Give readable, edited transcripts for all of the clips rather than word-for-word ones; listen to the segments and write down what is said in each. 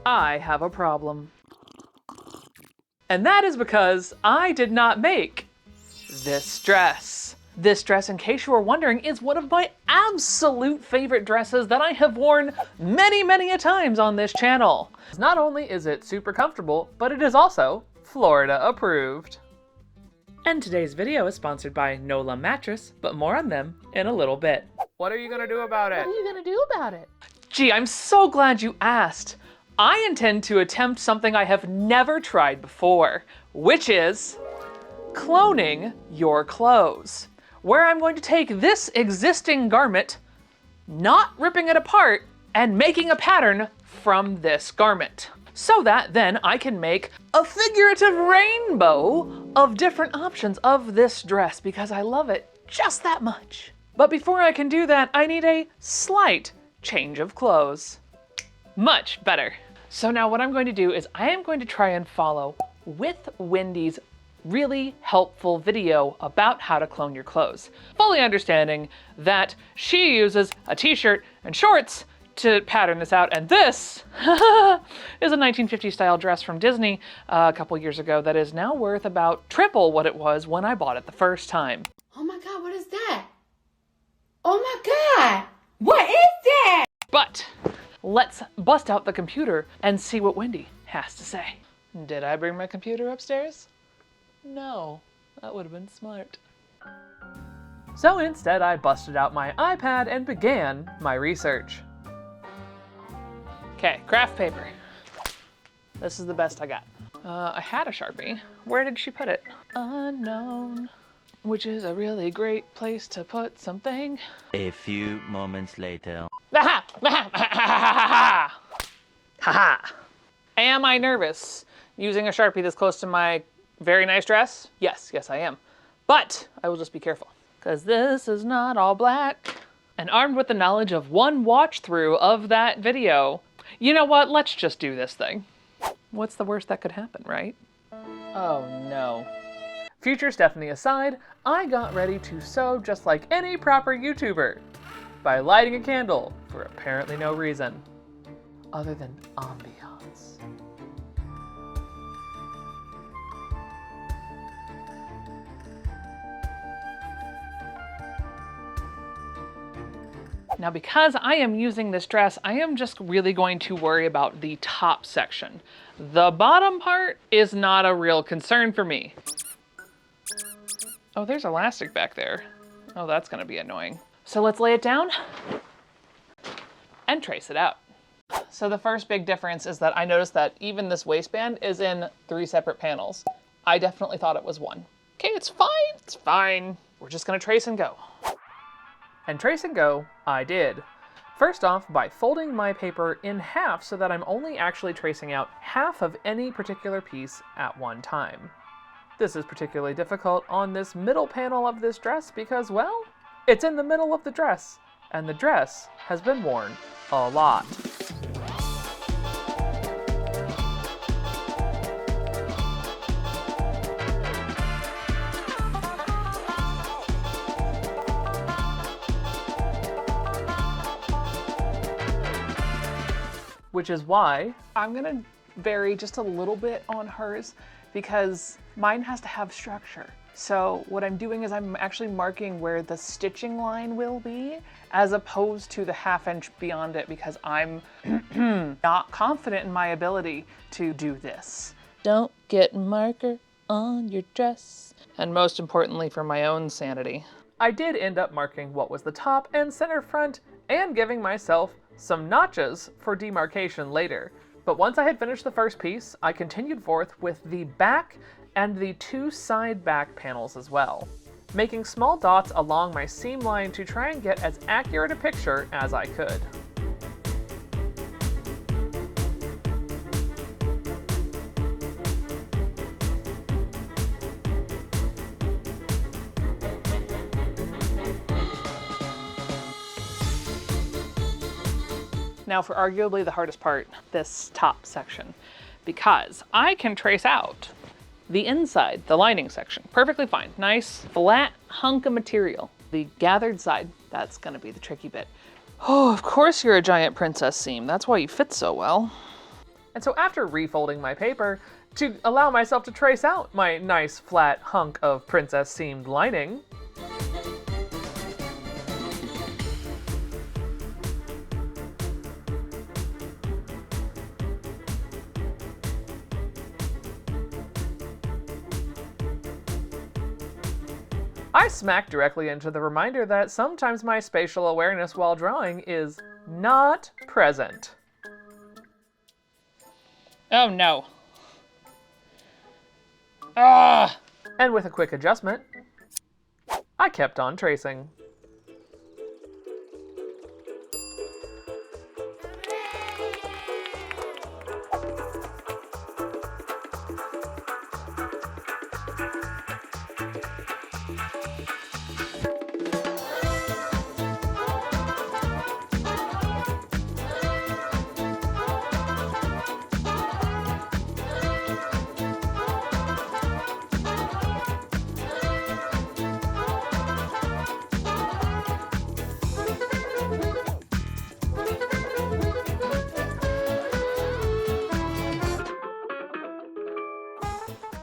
I have a problem. And that is because I did not make this dress. This dress, in case you were wondering, is one of my absolute favorite dresses that I have worn many, many a times on this channel. Not only is it super comfortable, but it is also Florida approved. And today's video is sponsored by NOLA Mattress, but more on them in a little bit. What are you gonna do about it? What are you gonna do about it? Gee, I'm so glad you asked. I intend to attempt something I have never tried before, which is cloning your clothes, where I'm going to take this existing garment, not ripping it apart, and making a pattern from this garment, so that then I can make a figurative rainbow of different options of this dress because I love it just that much. But before I can do that, I need a slight change of clothes. Much better. So now what I'm going to do is I am going to try and follow with Wendy's really helpful video about how to clone your clothes, fully understanding that she uses a t-shirt and shorts to pattern this out, and this is a 1950s style dress from Disney a couple years ago that is now worth about triple what it was when I bought it the first time. Oh my God, what is that? Oh my God, what is that? But let's bust out the computer and see what Wendy has to say. Did I bring my computer upstairs? No, that would have been smart. So instead I busted out my iPad and began my research. Okay, craft paper. This is the best I got. I had a Sharpie. Where did she put it? Unknown, which is a really great place to put something. A few moments later. Haha! Am I nervous using a Sharpie this close to my very nice dress? Yes, I am. But I will just be careful, because this is not all black. And armed with the knowledge of one watch through of that video, you know what? Let's just do this thing. What's the worst that could happen, right? Oh no. Future Stephanie aside, I got ready to sew just like any proper YouTuber by lighting a candle for apparently no reason other than ambiance. Now, because I am using this dress, I am just really going to worry about the top section. The bottom part is not a real concern for me. Oh, there's elastic back there. Oh, that's gonna be annoying. So let's lay it down and trace it out. So the first big difference is that I noticed that even this waistband is in 3 separate panels. I definitely thought it was 1. Okay, it's fine. We're just gonna trace and go. And trace and go, I did. First off, by folding my paper in half so that I'm only actually tracing out half of any particular piece at one time. This is particularly difficult on this middle panel of this dress because, well, it's in the middle of the dress, and the dress has been worn a lot. Which is why I'm gonna vary just a little bit on hers because mine has to have structure. So what I'm doing is I'm actually marking where the stitching line will be as opposed to the 1/2 inch beyond it because I'm not confident in my ability to do this. Don't get marker on your dress. And most importantly for my own sanity, I did end up marking what was the top and center front and giving myself some notches for demarcation later. But once I had finished the first piece, I continued forth with the back and the 2 side back panels as well, making small dots along my seam line to try and get as accurate a picture as I could. Now for arguably the hardest part, this top section, because I can trace out the inside, the lining section, perfectly fine. Nice flat hunk of material. The gathered side, that's gonna be the tricky bit. Oh, of course you're a giant princess seam. That's why you fit so well. And so after refolding my paper to allow myself to trace out my nice flat hunk of princess seamed lining, I smack directly into the reminder that sometimes my spatial awareness while drawing is not present. Oh no. Ah! And with a quick adjustment, I kept on tracing.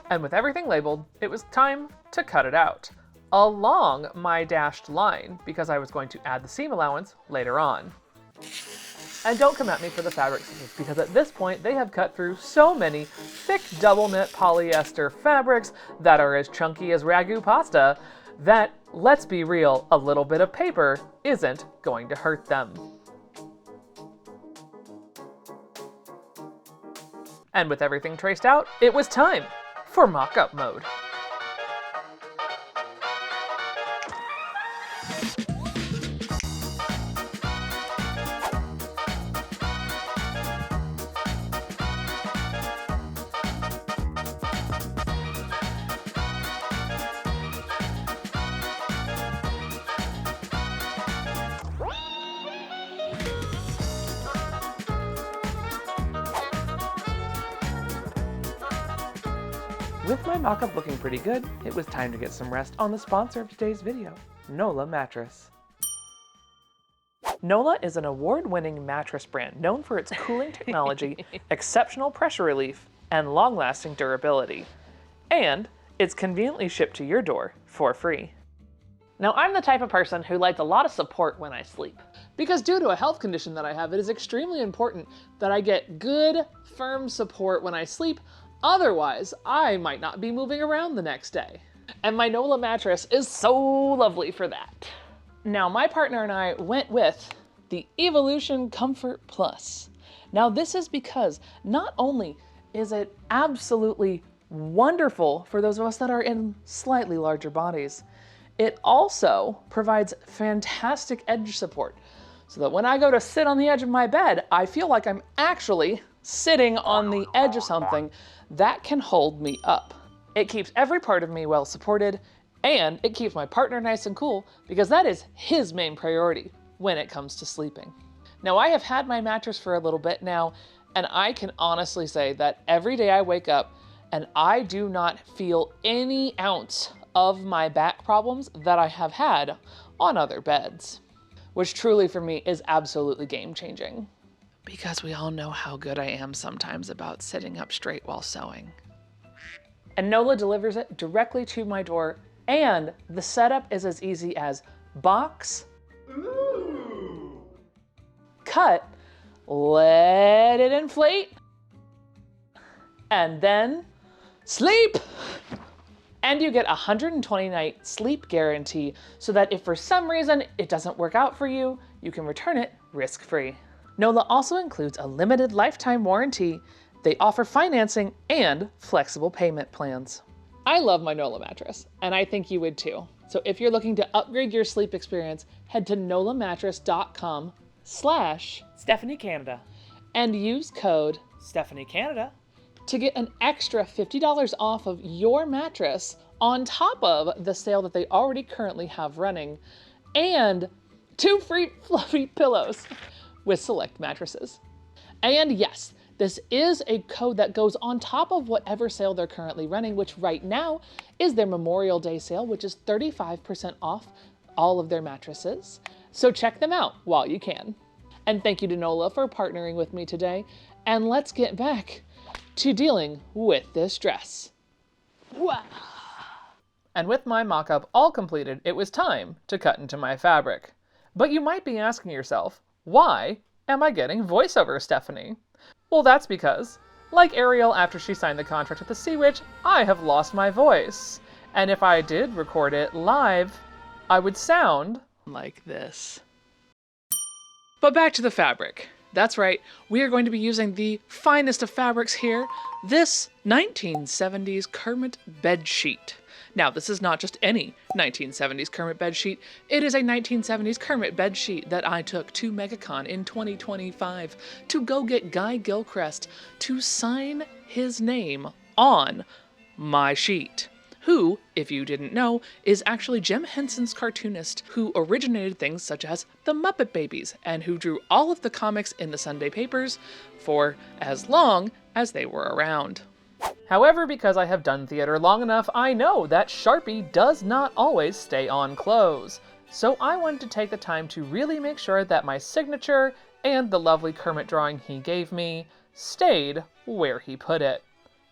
And with everything labeled, it was time to cut it out, along my dashed line, because I was going to add the seam allowance later on. And don't come at me for the fabric scissors, because at this point they have cut through so many thick double knit polyester fabrics that are as chunky as ragu pasta that, let's be real, a little bit of paper isn't going to hurt them. And with everything traced out, it was time for mock-up mode. With my mock-up looking pretty good, it was time to get some rest on the sponsor of today's video, Nola Mattress. Nola is an award-winning mattress brand known for its cooling technology, exceptional pressure relief, and long-lasting durability. And it's conveniently shipped to your door for free. Now, I'm the type of person who likes a lot of support when I sleep. Because due to a health condition that I have, it is extremely important that I get good, firm support when I sleep. Otherwise, I might not be moving around the next day. And my Nola mattress is so lovely for that. Now, my partner and I went with the Evolution Comfort Plus. Now, this is because not only is it absolutely wonderful for those of us that are in slightly larger bodies, it also provides fantastic edge support so that when I go to sit on the edge of my bed, I feel like I'm actually sitting on the edge of something that can hold me up. It keeps every part of me well supported, and it keeps my partner nice and cool because that is his main priority when it comes to sleeping. Now, I have had my mattress for a little bit now, and I can honestly say that every day I wake up and I do not feel any ounce of my back problems that I have had on other beds, which truly for me is absolutely game-changing. Because we all know how good I am sometimes about sitting up straight while sewing. And Nola delivers it directly to my door, and the setup is as easy as box, cut, let it inflate, and then sleep! And you get a 120-night sleep guarantee so that if for some reason it doesn't work out for you, you can return it risk-free. Nola also includes a limited lifetime warranty. They offer financing and flexible payment plans. I love my Nola mattress, and I think you would too. So if you're looking to upgrade your sleep experience, head to nolamattress.com/StephanieCanada and use code StephanieCanada to get an extra $50 off of your mattress on top of the sale that they already currently have running, and 2 free fluffy pillows with select mattresses. And yes, this is a code that goes on top of whatever sale they're currently running, which right now is their Memorial Day sale, which is 35% off all of their mattresses. So check them out while you can. And thank you to Nola for partnering with me today. And let's get back to dealing with this dress. Wow. And with my mock-up all completed, it was time to cut into my fabric. But you might be asking yourself, why am I getting voiceover, Stephanie? Well, that's because, like Ariel after she signed the contract with the Sea Witch, I have lost my voice. And if I did record it live, I would sound like this. But back to the fabric. That's right, we are going to be using the finest of fabrics here, this 1970s Kermit bedsheet. Now, this is not just any 1970s Kermit bedsheet, it is a 1970s Kermit bedsheet that I took to MegaCon in 2025 to go get Guy Gilchrist to sign his name on my sheet. Who, if you didn't know, is actually Jim Henson's cartoonist who originated things such as the Muppet Babies and who drew all of the comics in the Sunday papers for as long as they were around. However, because I have done theater long enough, I know that Sharpie does not always stay on clothes. So I wanted to take the time to really make sure that my signature and the lovely Kermit drawing he gave me stayed where he put it.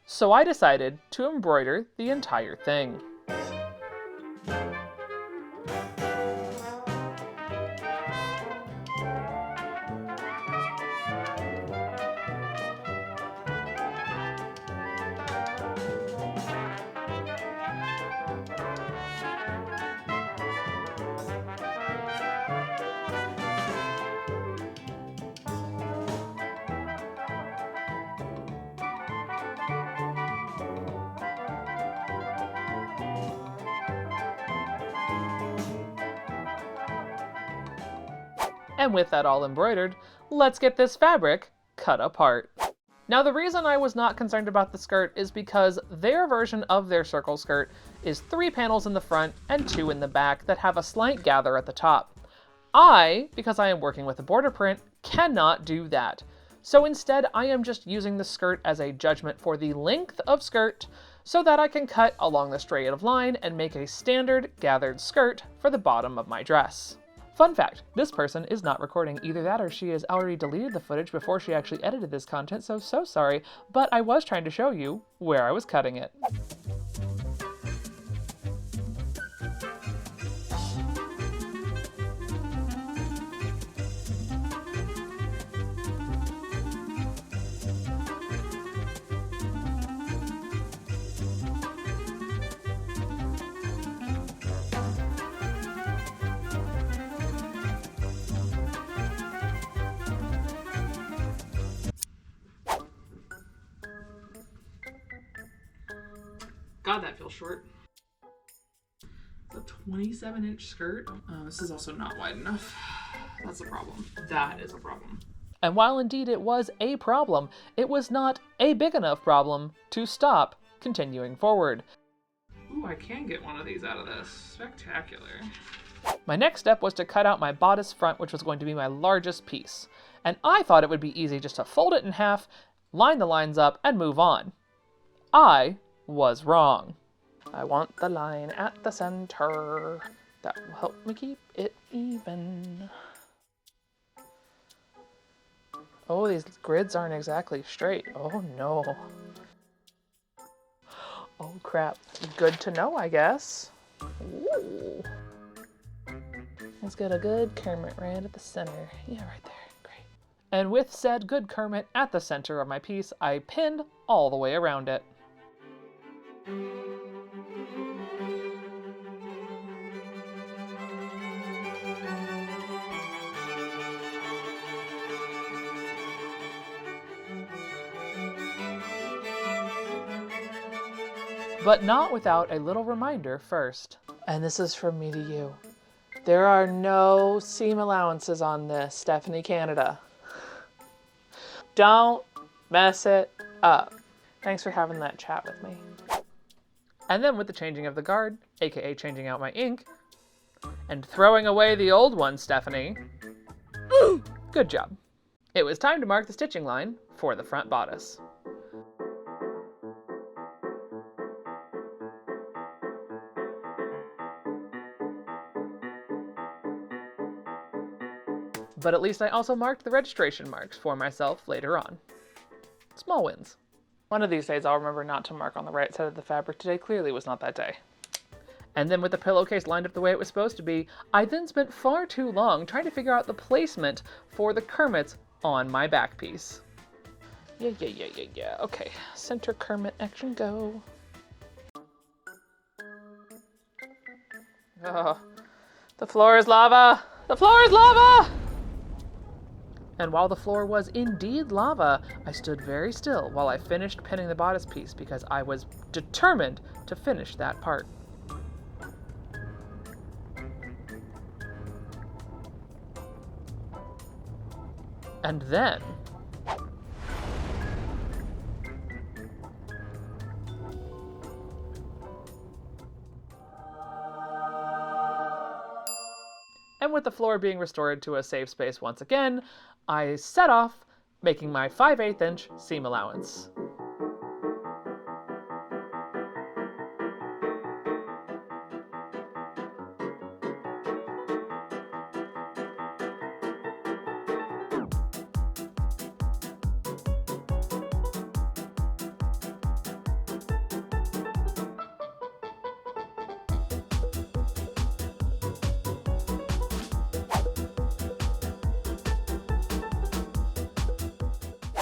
So I decided to embroider the entire thing. And with that all embroidered, let's get this fabric cut apart. Now, the reason I was not concerned about the skirt is because their version of their circle skirt is 3 panels in the front and 2 in the back that have a slight gather at the top. I, because I am working with a border print, cannot do that. So instead, I am just using the skirt as a judgment for the length of skirt so that I can cut along the striative line and make a standard gathered skirt for the bottom of my dress. Fun fact, this person is not recording. Either that or she has already deleted the footage before she actually edited this content, so sorry, but I was trying to show you where I was cutting it. God, that feels short. It's a 27-inch skirt. This is also not wide enough. That's a problem. That is a problem. And while indeed it was a problem, it was not a big enough problem to stop continuing forward. Ooh, I can get one of these out of this. Spectacular. My next step was to cut out my bodice front, which was going to be my largest piece. And I thought it would be easy just to fold it in half, line the lines up, and move on. I was wrong. I want the line at the center. That will help me keep it even. Oh, these grids aren't exactly straight. Oh no. Oh crap. Good to know, I guess. Ooh. Let's get a good Kermit right at the center. Yeah, right there. Great. And with said good Kermit at the center of my piece, I pinned all the way around it. But not without a little reminder first. And this is from me to you. There are no seam allowances on this, Stephanie Canada. Don't mess it up. Thanks for having that chat with me. And then with the changing of the guard, aka changing out my ink, and throwing away the old one, Stephanie. Good job. It was time to mark the stitching line for the front bodice. But at least I also marked the registration marks for myself later on. Small wins. One of these days I'll remember not to mark on the right side of the fabric. Today clearly was not that day. And then with the pillowcase lined up the way it was supposed to be, I then spent far too long trying to figure out the placement for the Kermits on my back piece. Yeah. Okay, center Kermit, action, go. Oh, the floor is lava! The floor is lava! And while the floor was indeed lava, I stood very still while I finished pinning the bodice piece because I was determined to finish that part. And then, with the floor being restored to a safe space once again, I set off, making my 5/8 inch seam allowance.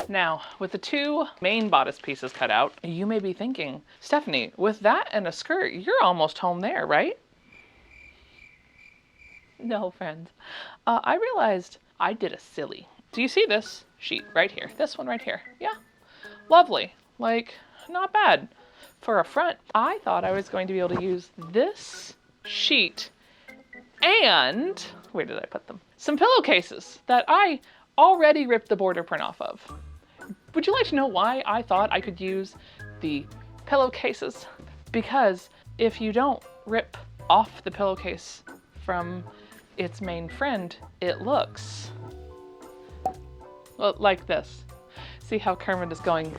Now, with the two main bodice pieces cut out, you may be thinking, Stephanie, with that and a skirt, you're almost home there, right? No, friends. I realized I did a silly. Do you see this sheet right here? This one right here. Yeah. Lovely. Like, not bad. For a front, I thought I was going to be able to use this sheet and, where did I put them? Some pillowcases that I already ripped the border print off of. Would you like to know why I thought I could use the pillowcases? Because if you don't rip off the pillowcase from its main friend, it looks well, like this. See how Kermit is going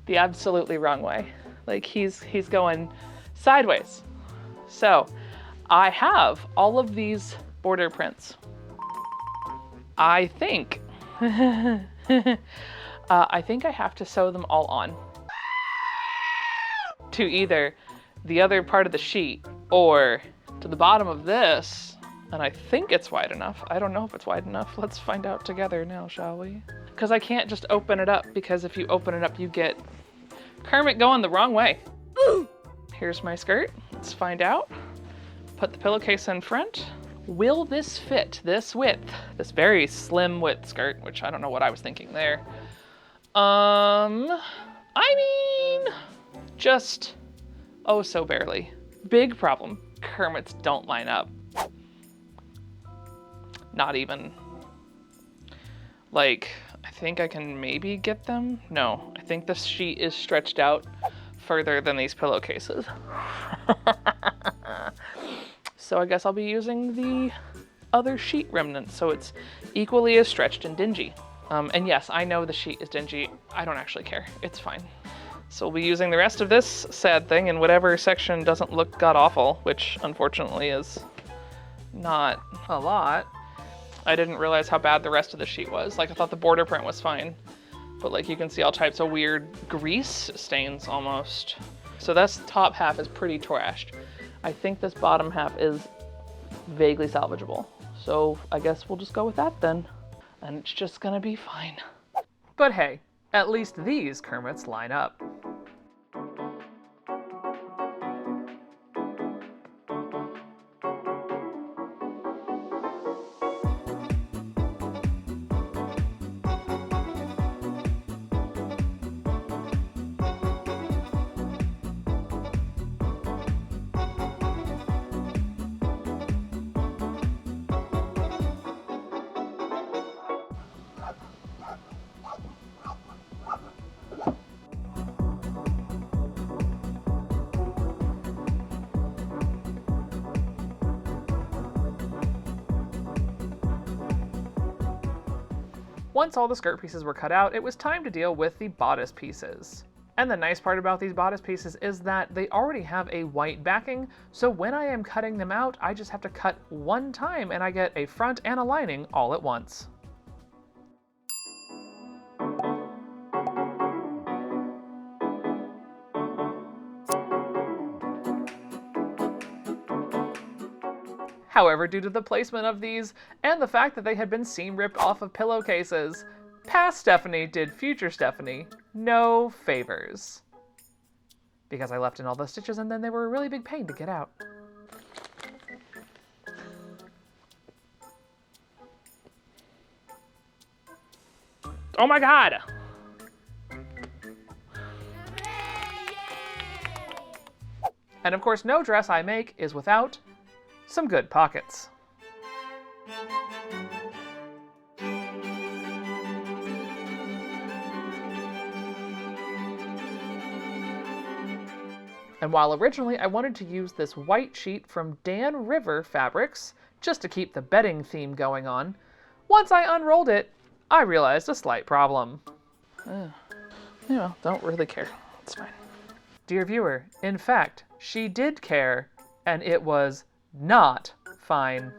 the absolutely wrong way. Like he's going sideways. So I have all of these border prints. I think I think I have to sew them all on to either the other part of the sheet or to the bottom of this. And I think it's wide enough. I don't know if it's wide enough. Let's find out together now, shall we? Because I can't just open it up, because if you open it up, you get Kermit going the wrong way. Here's my skirt. Let's find out. Put the pillowcase in front. Will this fit this width? This very slim width skirt, which I don't know what I was thinking there. I mean, just oh so barely. Big problem. Kermits don't line up. Not even. Like, I think I can maybe get them. No, I think the sheet is stretched out further than these pillowcases. So I guess I'll be using the other sheet remnant so it's equally as stretched and dingy. And yes, I know the sheet is dingy. I don't actually care. It's fine. So we'll be using the rest of this sad thing in whatever section doesn't look god-awful, which unfortunately is not a lot. I didn't realize how bad the rest of the sheet was. Like, I thought the border print was fine, but like you can see all types of weird grease stains almost. So this top half is pretty trashed. I think this bottom half is vaguely salvageable. So I guess we'll just go with that then. And it's just gonna be fine. But hey, at least these Kermits line up. Once all the skirt pieces were cut out, it was time to deal with the bodice pieces. And the nice part about these bodice pieces is that they already have a white backing, so when I am cutting them out, I just have to cut one time and I get a front and a lining all at once. However, due to the placement of these and the fact that they had been seam ripped off of pillowcases, past Stephanie did future Stephanie no favors. Because I left in all those stitches and then they were a really big pain to get out. Oh my God! And of course, no dress I make is without some good pockets. And while originally I wanted to use this white sheet from Dan River Fabrics, just to keep the bedding theme going on, once I unrolled it, I realized a slight problem. Don't really care. It's fine. Dear viewer, in fact, she did care, and it was not fine.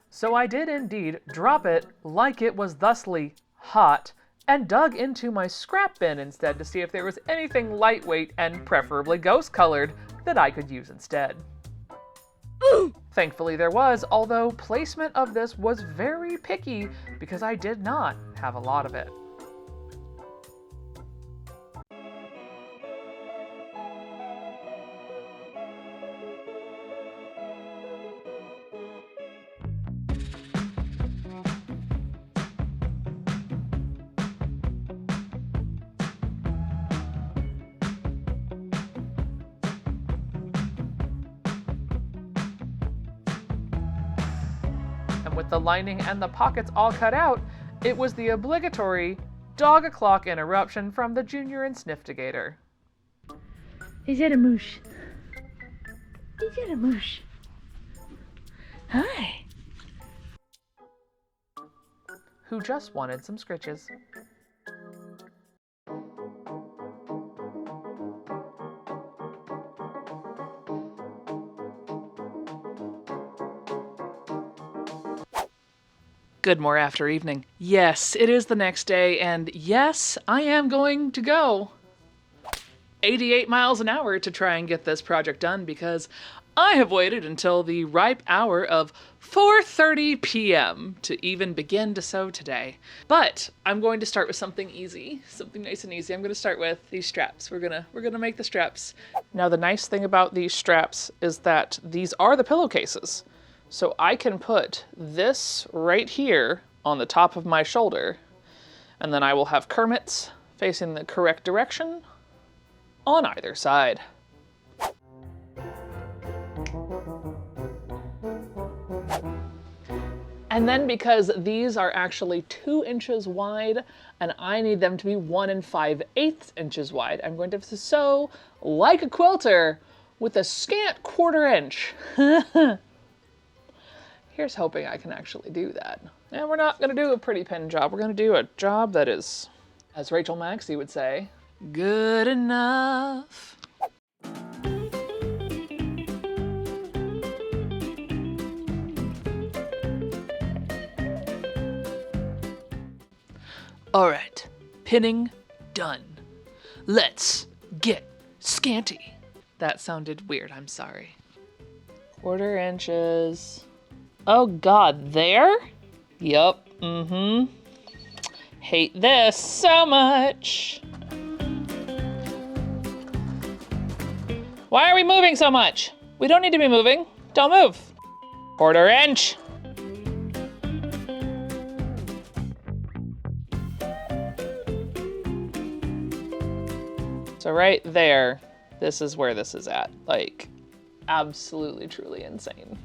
So I did indeed drop it like it was thusly hot, and dug into my scrap bin instead to see if there was anything lightweight and preferably ghost-colored that I could use instead. Thankfully there was, although placement of this was very picky because I did not have a lot of it. With the lining and the pockets all cut out, it was the obligatory dog o'clock interruption from the Junior and Sniftigator. Is that a moose? Is that a moose? Hi. Who just wanted some scritches. Good more after evening. Yes, it is the next day, and yes, I am going to go 88 miles an hour to try and get this project done because I have waited until the ripe hour of 4:30 p.m. to even begin to sew today. But I'm going to start with something easy, something nice and easy. I'm going to start with these straps. We're gonna make the straps. Now the nice thing about these straps is that these are the pillowcases. So I can put this right here on the top of my shoulder, and then I will have Kermits facing the correct direction on either side. And then because these are actually 2 inches wide and I need them to be 1 5/8 inches wide, I'm going to sew like a quilter with a scant 1/4 inch. Here's hoping I can actually do that. And we're not gonna do a pretty pin job. We're gonna do a job that is, as Rachel Maxey would say, good enough. All right, pinning done. Let's get scanty. That sounded weird, I'm sorry. 1/4 inches. Oh God, there? Yup, Hate this so much. Why are we moving so much? We don't need to be moving. Don't move. 1/4 inch. So right there, this is where this is at. Like, absolutely, truly insane.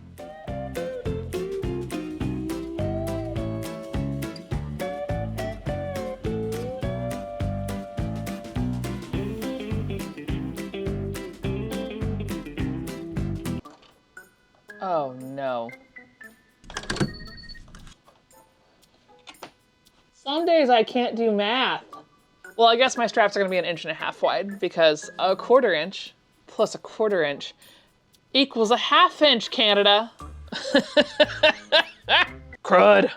Oh no. Some days I can't do math. Well, I guess my straps are gonna be 1.5 inches wide because a 1/4 inch plus a 1/4 inch equals a 1/2 inch, Canada. Crud.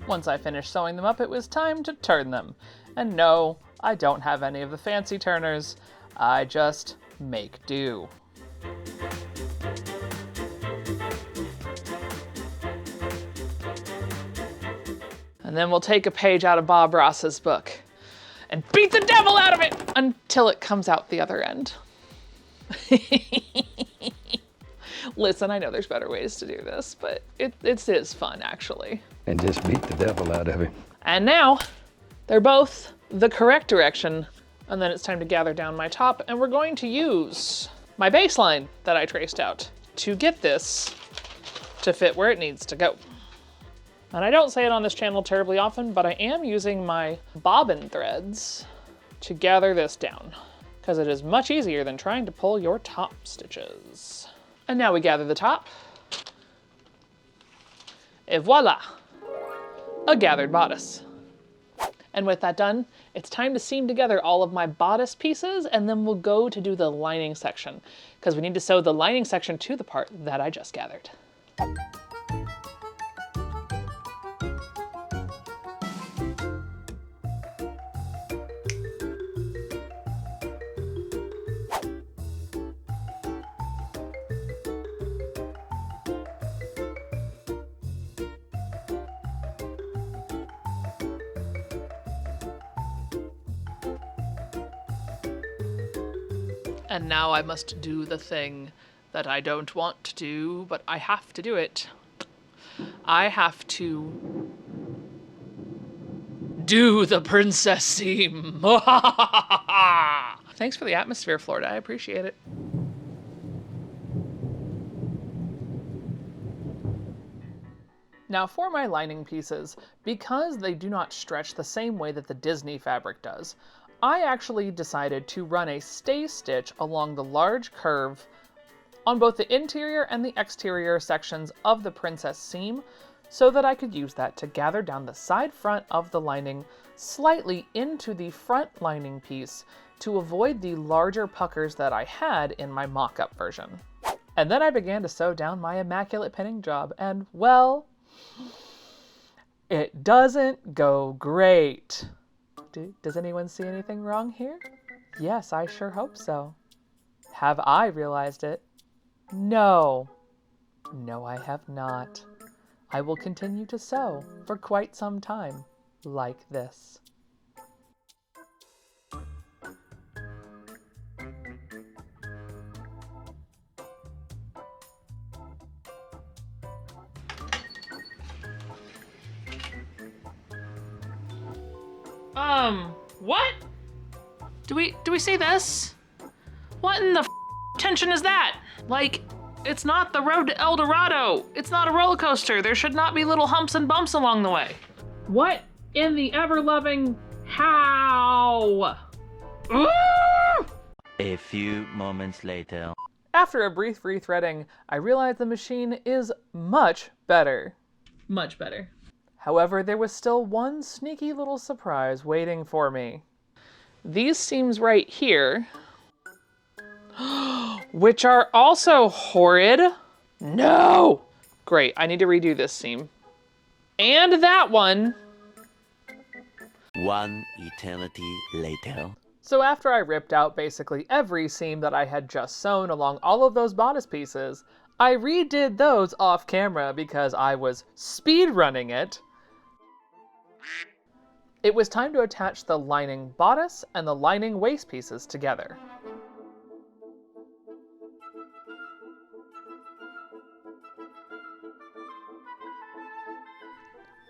Once I finished sewing them up, it was time to turn them. And no, I don't have any of the fancy turners. I just make do. And then we'll take a page out of Bob Ross's book and beat the devil out of it until it comes out the other end. Listen, I know there's better ways to do this, but it is fun, actually. And just beat the devil out of him. And now, they're both the correct direction, and then it's time to gather down my top, and we're going to use my baseline that I traced out to get this to fit where it needs to go. And I don't say it on this channel terribly often, but I am using my bobbin threads to gather this down, because it is much easier than trying to pull your top stitches. And now we gather the top. Et voila, a gathered bodice. And with that done, it's time to seam together all of my bodice pieces, and then we'll go to do the lining section, because we need to sew the lining section to the part that I just gathered. And now I must do the thing that I don't want to do, but I have to do it. I have to do the princess seam. Thanks for the atmosphere, Florida. I appreciate it. Now for my lining pieces, because they do not stretch the same way that the Disney fabric does, I actually decided to run a stay stitch along the large curve on both the interior and the exterior sections of the princess seam so that I could use that to gather down the side front of the lining slightly into the front lining piece to avoid the larger puckers that I had in my mock-up version. And then I began to sew down my immaculate pinning job, and well, it doesn't go great. Does anyone see anything wrong here? Yes, I sure hope so. Have I realized it? No. No, I have not. I will continue to sew for quite some time, like this. What? Do we see this? What in the tension is that? Like, it's not the road to El Dorado. It's not a roller coaster. There should not be little humps and bumps along the way. What in the ever-loving how? A few moments later. After a brief rethreading, I realized the machine is much better. Much better. However, there was still one sneaky little surprise waiting for me. These seams right here, which are also horrid. No! Great, I need to redo this seam. And that one. One eternity later. So after I ripped out basically every seam that I had just sewn along all of those bodice pieces, I redid those off camera because I was speed running it. It was time to attach the lining bodice and the lining waist pieces together.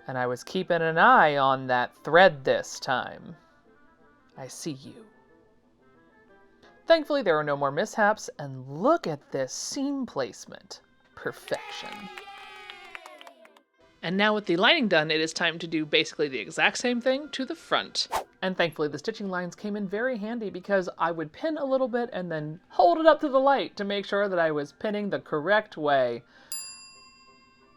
And I was keeping an eye on that thread this time. I see you. Thankfully, there were no more mishaps, and look at this seam placement. Perfection. And now with the lining done, it is time to do basically the exact same thing to the front. And thankfully the stitching lines came in very handy because I would pin a little bit and then hold it up to the light to make sure that I was pinning the correct way.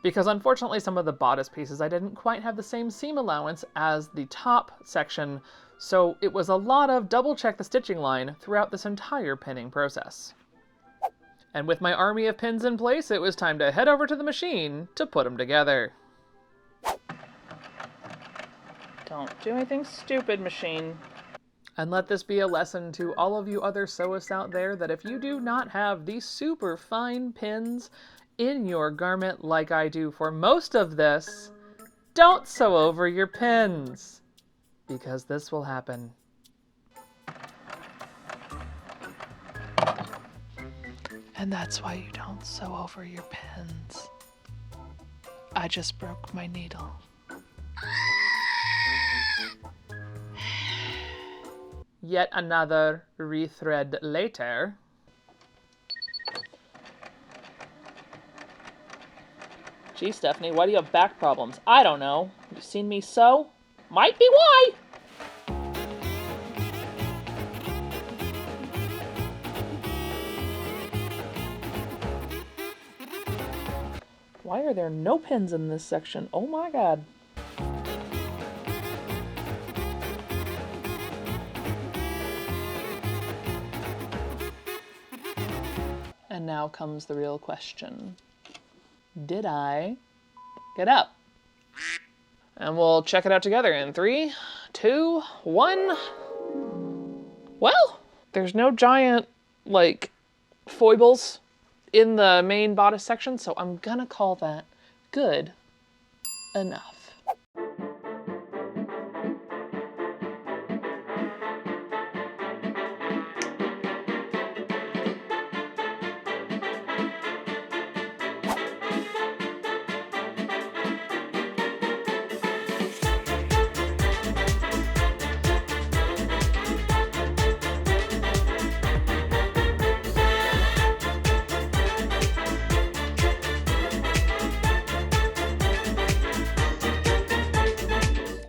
Because unfortunately some of the bodice pieces I didn't quite have the same seam allowance as the top section, so it was a lot of double check the stitching line throughout this entire pinning process. And with my army of pins in place, it was time to head over to the machine to put them together. Don't do anything stupid, machine. And let this be a lesson to all of you other sewists out there that if you do not have these super fine pins in your garment like I do for most of this, don't sew over your pins, because this will happen. And that's why you don't sew over your pins. I just broke my needle. Yet another rethread later. Gee, Stephanie, why do you have back problems? I don't know. You seen me sew? Might be why. Why are there no pins in this section? Oh my god. And now comes the real question. Did I get up? And we'll check it out together in 3, 2, 1. Well, there's no giant, like, foibles in the main bodice section, so I'm gonna call that good enough.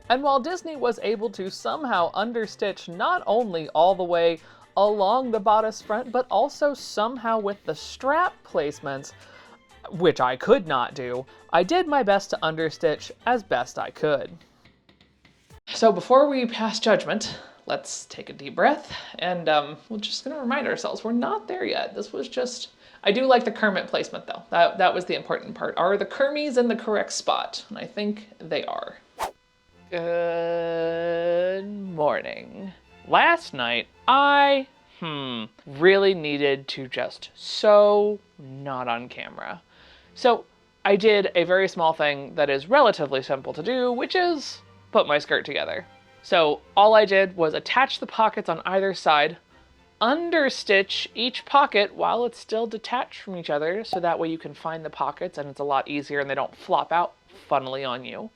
And while Disney was able to somehow understitch not only all the way along the bodice front, but also somehow with the strap placements, which I could not do, I did my best to understitch as best I could. So before we pass judgment, let's take a deep breath, and we're just gonna remind ourselves we're not there yet. This was just, I do like the Kermit placement though. That was the important part. Are the Kermies in the correct spot? And I think they are. Good morning. Last night, I really needed to just sew not on camera. So I did a very small thing that is relatively simple to do, which is put my skirt together. So all I did was attach the pockets on either side, understitch each pocket while it's still detached from each other, so that way you can find the pockets and it's a lot easier and they don't flop out funnily on you.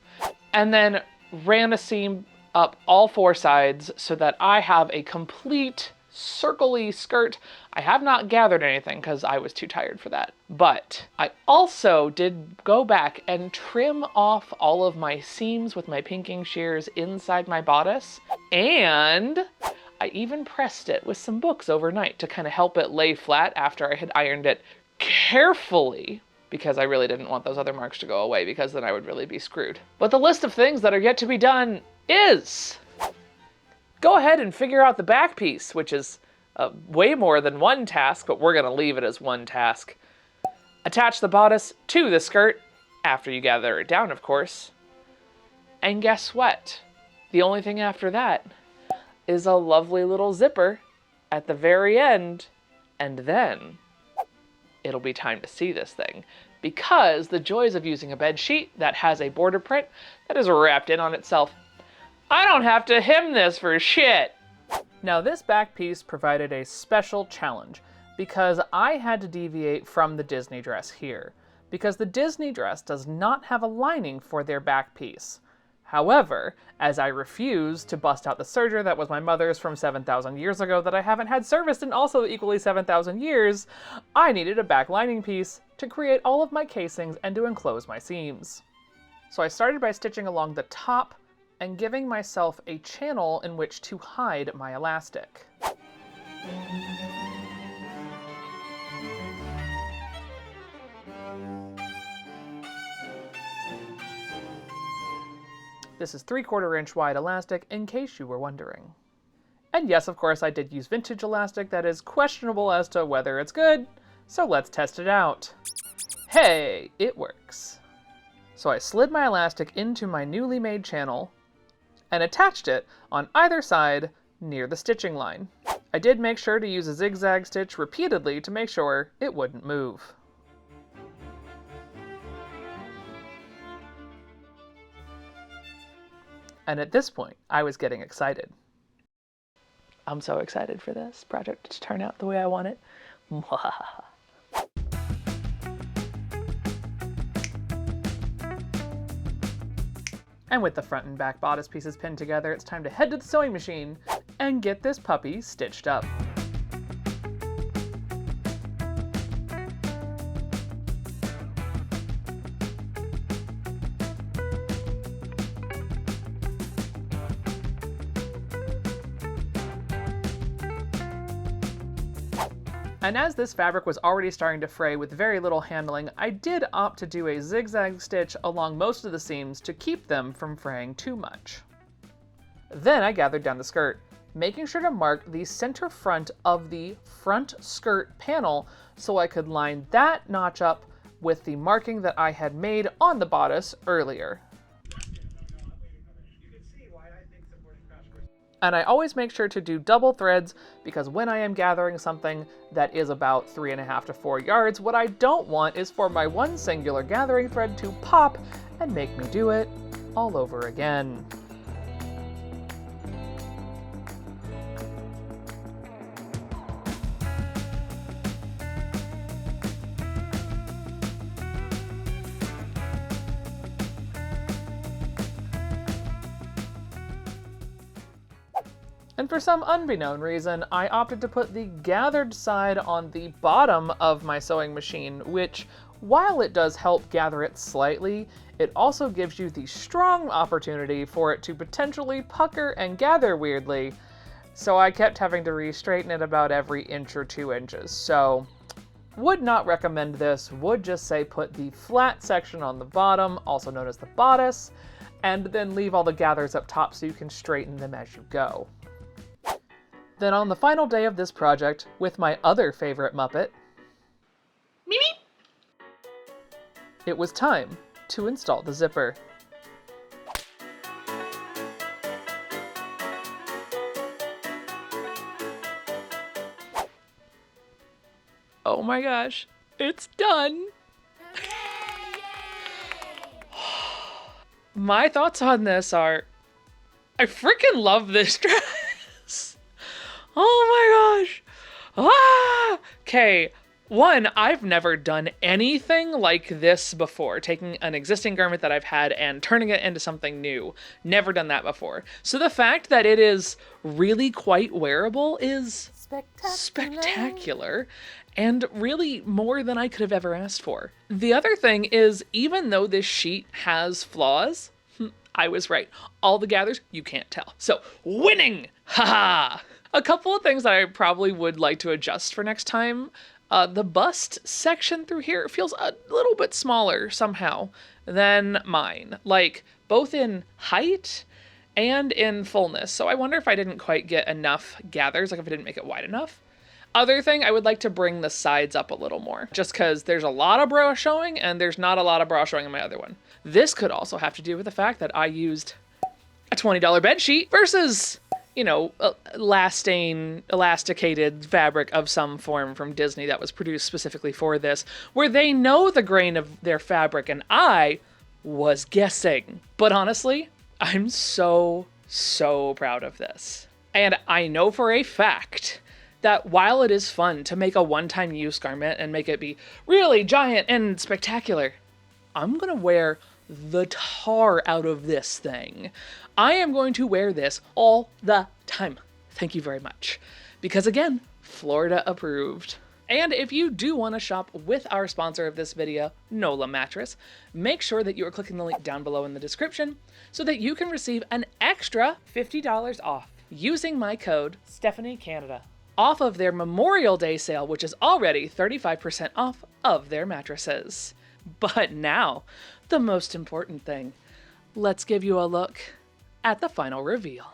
And then ran a seam up all 4 sides so that I have a complete circle-y skirt. I have not gathered anything because I was too tired for that. But I also did go back and trim off all of my seams with my pinking shears inside my bodice. And I even pressed it with some books overnight to kind of help it lay flat after I had ironed it carefully, because I really didn't want those other marks to go away, because then I would really be screwed. But the list of things that are yet to be done is go ahead and figure out the back piece, which is way more than one task, but we're gonna leave it as one task. Attach the bodice to the skirt, after you gather it down, of course. And guess what? The only thing after that is a lovely little zipper at the very end, and then it'll be time to see this thing, because the joys of using a bed sheet that has a border print that is wrapped in on itself. I don't have to hem this for shit. Now this back piece provided a special challenge because I had to deviate from the Disney dress here, because the Disney dress does not have a lining for their back piece. However, as I refused to bust out the serger that was my mother's from 7,000 years ago that I haven't had serviced in also equally 7,000 years, I needed a back lining piece to create all of my casings and to enclose my seams. So I started by stitching along the top and giving myself a channel in which to hide my elastic. This is 3/4 inch wide elastic, in case you were wondering. And yes, of course, I did use vintage elastic that is questionable as to whether it's good, so let's test it out. Hey, it works. So I slid my elastic into my newly made channel and attached it on either side near the stitching line. I did make sure to use a zigzag stitch repeatedly to make sure it wouldn't move. And at this point, I was getting excited. I'm so excited for this project to turn out the way I want it. And with the front and back bodice pieces pinned together, it's time to head to the sewing machine and get this puppy stitched up. And as this fabric was already starting to fray with very little handling, I did opt to do a zigzag stitch along most of the seams to keep them from fraying too much. Then I gathered down the skirt, making sure to mark the center front of the front skirt panel so I could line that notch up with the marking that I had made on the bodice earlier. And I always make sure to do double threads because when I am gathering something that is about 3.5 to 4 yards, what I don't want is for my one singular gathering thread to pop and make me do it all over again. And for some unbeknown reason, I opted to put the gathered side on the bottom of my sewing machine, which, while it does help gather it slightly, it also gives you the strong opportunity for it to potentially pucker and gather weirdly. So I kept having to re-straighten it about every inch or 2 inches. So, would not recommend this, would just say put the flat section on the bottom, also known as the bodice, and then leave all the gathers up top so you can straighten them as you go. Then on the final day of this project, with my other favorite Muppet, Mimi, it was time to install the zipper. Oh my gosh, it's done! My thoughts on this are, I freaking love this dress! Oh my gosh! Ah! Okay, one, I've never done anything like this before, taking an existing garment that I've had and turning it into something new. Never done that before. So the fact that it is really quite wearable is spectacular and really more than I could have ever asked for. The other thing is, even though this sheet has flaws, I was right. All the gathers, you can't tell. So, winning! Haha! A couple of things that I probably would like to adjust for next time. The bust section through here feels a little bit smaller somehow than mine, like both in height and in fullness. So I wonder if I didn't quite get enough gathers, like if I didn't make it wide enough. Other thing, I would like to bring the sides up a little more, just because there's a lot of bra showing and there's not a lot of bra showing in my other one. This could also have to do with the fact that I used a $20 bed sheet versus, you know, elastane, elasticated fabric of some form from Disney that was produced specifically for this, where they know the grain of their fabric and I was guessing. But honestly, I'm so proud of this. And I know for a fact that while it is fun to make a one-time use garment and make it be really giant and spectacular, I'm gonna wear the tar out of this thing. I am going to wear this all the time. Thank you very much. Because again, Florida approved. And if you do want to shop with our sponsor of this video, NOLA Mattress, make sure that you are clicking the link down below in the description so that you can receive an extra $50 off using my code StephanieCanada off of their Memorial Day sale, which is already 35% off of their mattresses. But now, the most important thing, let's give you a look at the final reveal.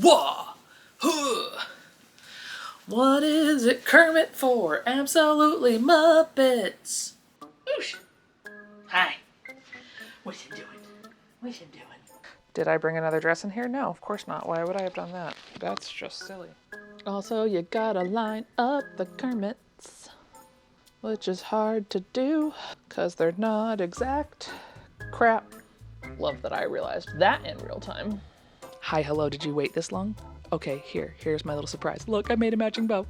Wah! Huh! What is it, Kermit, for? Absolutely Muppets! Oosh! Hi. What you doing? What you doing? Did I bring another dress in here? No, of course not. Why would I have done that? That's just silly. Also, you gotta line up the Kermits, which is hard to do because they're not exact. Crap. Love that I realized that in real time. Hi, hello, did you wait this long? Okay, here's my little surprise. Look, I made a matching bow.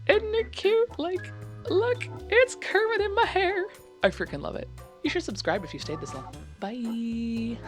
Isn't it cute? Like, look, it's Kermit in my hair. I freaking love it. You should subscribe if you stayed this long. Bye.